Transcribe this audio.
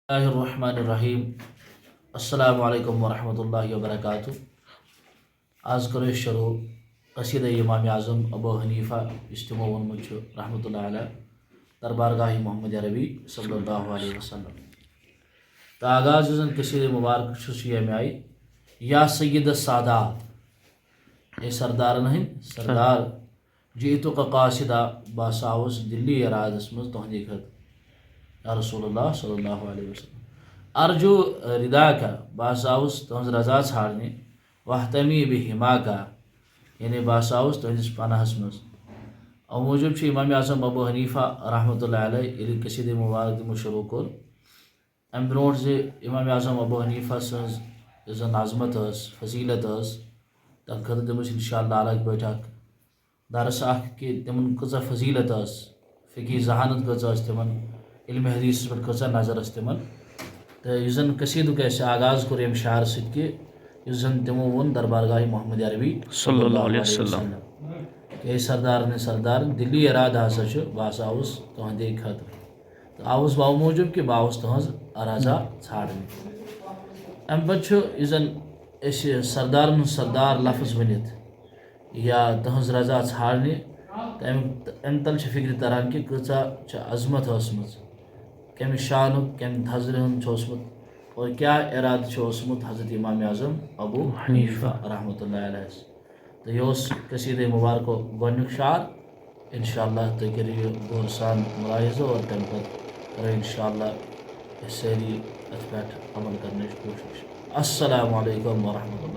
اللہ الرحمن الرحیم السلام علیکم ورحمۃ اللہ وبرکاتہ۔ آز کرو شروع قصیدہ امام اعظم ابو حنیفہ اس تمو وونمت رحمۃ اللہ علیہ دربارگاہ محمد عربی صلی اللہ علیہ وسلم۔ تو آغاز زن قصیدہ مبارک یہ آئی یا سید السادات، اے سردارن ہند سردار، جئتک قاصدہ بہٕ آوُس دلی ارادس مز تہندی خٲطرٕ یا رسول اللہ صلی اللہ علیہ وسلم۔ ارجو ردا کا بہٕ آوُس تہذ رضا ژھانڈنہِ، واحتمی بحما کا یعنی بہٕ آوُس تہندس پناہس مز۔ او موجوب امام اعظم ابو حنیفہ رحمۃ اللہ علیہ ییٚلہِ قصیدہ مبارک دِمو شروع کوٚر، امہِ برونٛٹھ زِ امام اعظم ابو حنیفہ سٕنٛز یۄس زن عظمت ٲس فضیلت ٲس، تتھ خٲطرٕ دِمو أسۍ انشاء اللہ الگ پٲٹھۍ اکھ درس اکھ کہ تمن کۭژاہ فضیلت ٲس، فقی ذہانت کۭژاہ ٲس تمن، علم حدیثس پٮ۪ٹھ کۭژاہ نظر ٲس تمن۔ تہٕ یُس زن قصیدُک اسہِ آغاز کوٚر ییٚمہِ شعر سۭتۍ کہ یُس زن تمو ووٚن دربارگاہ محمد عربی صلی اللہ علیہ وسلم کہ اے سردارن سردار، دلی ارادہ ہسا چھُ بہٕ ہسا آوُس تہندے خٲطرٕ، تہٕ آوُس بہٕ اَوٕ موٗجوٗب کہ بہٕ آوُس تہنٛز رضا ژھانڈنہِ۔ امہِ پتہٕ چھُ یُس زن أسۍ سردارن ہُنٛد سردار لفظ ؤنِتھ یا تہنٛز رضا ژھانڈنہِ، تہٕ امہِ تل چھِ فکرِ تران کہ کۭژاہ چھِ عظمت ٲسمٕژ، کمہِ شانُک کمہِ تھزرِ ہُنٛد چھُ اوسمُت، اور کیاہ ارادٕ چھُ اوسمُت حضرت امام اعظم ابو حنیفہ رحمۃ اللہ علیہ۔ تہٕ یہِ اوس قصیدہ مبارکُک گۄڈنیُک شعر۔ انشاء اللہ تُہۍ کٔرِو یہِ غور سان ملاحظہ، اور تمہِ پتہٕ کرو انشاء اللہ أسۍ سٲری اتھ پٮ۪ٹھ عمل کرنٕچ کوٗشش۔ السلام علیکم ورحمۃ اللہ۔